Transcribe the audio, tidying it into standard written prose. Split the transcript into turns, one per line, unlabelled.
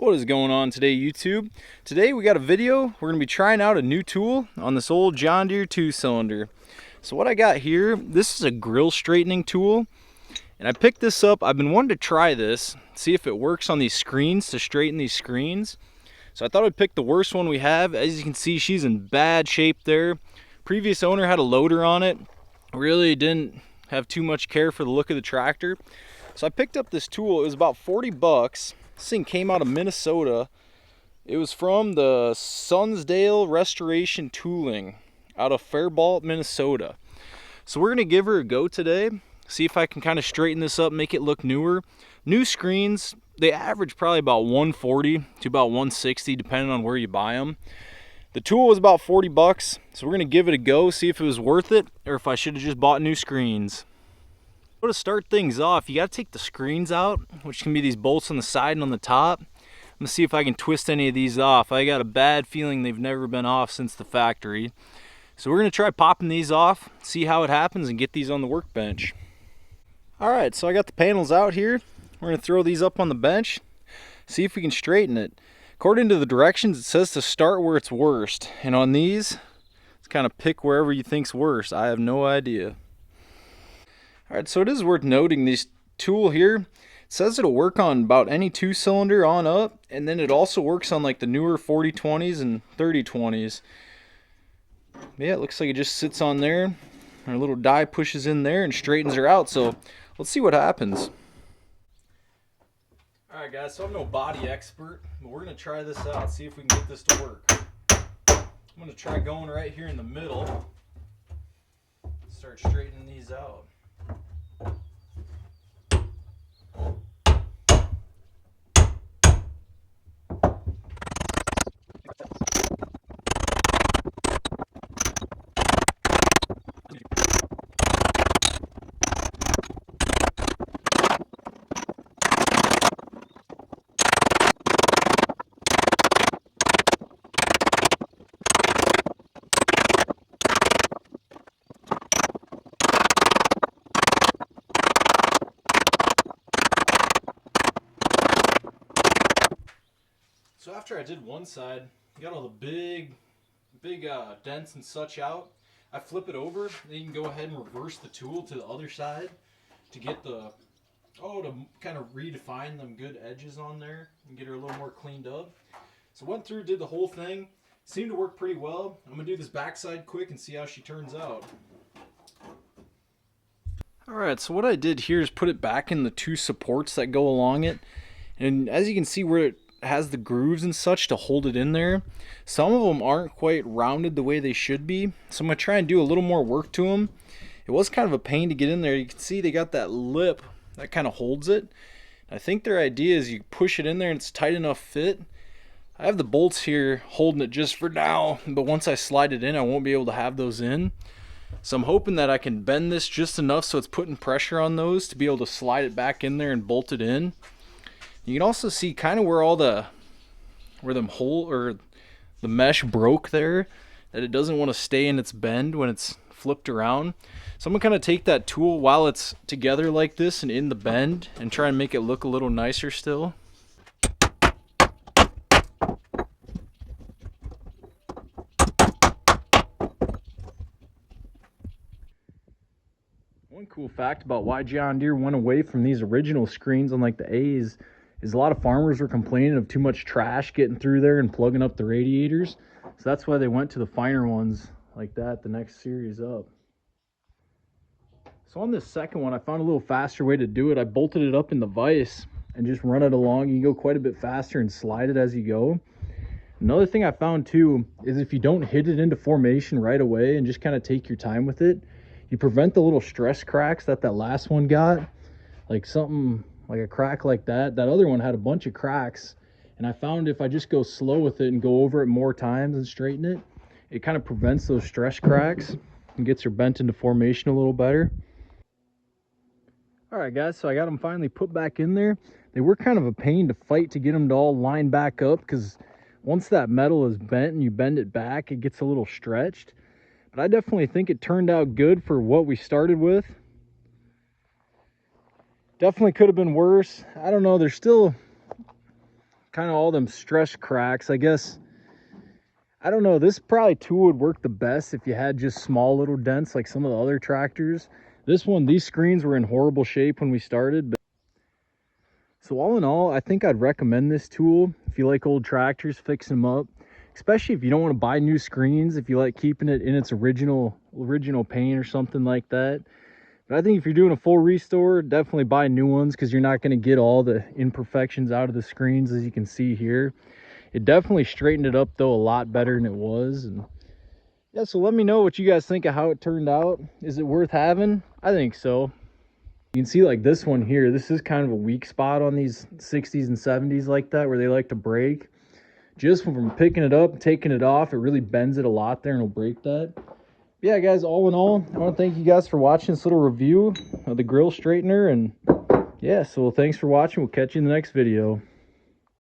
What is going on today, YouTube? Today we got a video. We're going to be trying out a new tool on this old John Deere 2-cylinder. So what I got here, this is a grill straightening tool. And I picked this up. I've been wanting to try this, see if it works on these screens to straighten these screens. So I thought I'd pick the worst one we have. As you can see, she's in bad shape there. Previous owner had a loader on it. Really didn't have too much care for the look of the tractor. So I picked up this tool. It was about 40 bucks. This thing came out of Minnesota. It was from the Sunsdale Restoration Tooling out of Faribault, Minnesota. So we're gonna give her a go today. See if I can kind of straighten this up, make it look newer. New screens, they average probably about 140 to about 160 depending on where you buy them. The tool was about 40 bucks, so we're gonna give it a go, see if it was worth it or if I should have just bought new screens. So to start things off, you got to take the screens out, which can be these bolts on the side and on the top. I'm gonna see if I can twist any of these off. I got a bad feeling they've never been off since the factory. So we're gonna try popping these off, see how it happens, and get these on the workbench. All right, so I got the panels out here. We're gonna throw these up on the bench, see if we can straighten it. According to the directions, it says to start where it's worst. And on these, it's kind of pick wherever you think's worst. I have no idea. All right, so it is worth noting this tool here, it says it'll work on about any 2-cylinder on up, and then it also works on like the newer 4020s and 3020s. Yeah, it looks like it just sits on there. Our little die pushes in there and straightens her out, so let's see what happens. All right, guys, so I'm no body expert, but we're gonna try this out, see if we can get this to work. I'm gonna try going right here in the middle, start straightening these out. So after I did one side, got all the big dents and such out, I flip it over, then you can go ahead and reverse the tool to the other side to get to kind of redefine them good edges on there and get her a little more cleaned up. So went through, did the whole thing, seemed to work pretty well. I'm gonna do this backside quick and see how she turns out. All right, so what I did here is put it back in the two supports that go along it. And as you can see where it has the grooves and such to hold it in there, some of them aren't quite rounded the way they should be, so I'm gonna try and do a little more work to them. It was kind of a pain to get in there. You can see they got that lip that kind of holds it. I think their idea is you push it in there and it's tight enough fit. I have the bolts here holding it just for now, but once I slide it in I won't be able to have those in, so I'm hoping that I can bend this just enough so it's putting pressure on those to be able to slide it back in there and bolt it in. You can also see kind of where the mesh broke there, that it doesn't want to stay in its bend when it's flipped around. So I'm gonna kind of take that tool while it's together like this and in the bend and try and make it look a little nicer still. One cool fact about why John Deere went away from these original screens on like the A's is a lot of farmers were complaining of too much trash getting through there and plugging up the radiators. So that's why they went to the finer ones like that the next series up. So on this second one, I found a little faster way to do it. I bolted it up in the vise and just run it along. You can go quite a bit faster and slide it as you go. Another thing I found too is if you don't hit it into formation right away and just kind of take your time with it, you prevent the little stress cracks that last one got. Like something like a crack like that other one had a bunch of cracks, and I found if I just go slow with it and go over it more times and straighten it, it kind of prevents those stress cracks and gets her bent into formation a little better. All right guys, so I got them finally put back in there. They were kind of a pain to fight to get them to all line back up, because once that metal is bent and you bend it back, it gets a little stretched. But I definitely think it turned out good for what we started with. Definitely could have been worse. I don't know, there's still kind of all them stress cracks. I guess, I don't know, this probably tool would work the best if you had just small little dents like some of the other tractors. This one, these screens were in horrible shape when we started. So all in all, I think I'd recommend this tool if you like old tractors, fixing them up, especially if you don't want to buy new screens, if you like keeping it in its original paint or something like that. But I think if you're doing a full restore, definitely buy new ones, because you're not going to get all the imperfections out of the screens, as you can see here. It definitely straightened it up though a lot better than it was. And yeah, so let me know what you guys think of how it turned out. Is it worth having? I think so. You can see like this one here, this is kind of a weak spot on these 60s and 70s like that, where they like to break. Just from picking it up, taking it off, it really bends it a lot there and will break that. Yeah, guys, all in all, I want to thank you guys for watching this little review of the grill straightener. And yeah, so thanks for watching. We'll catch you in the next video.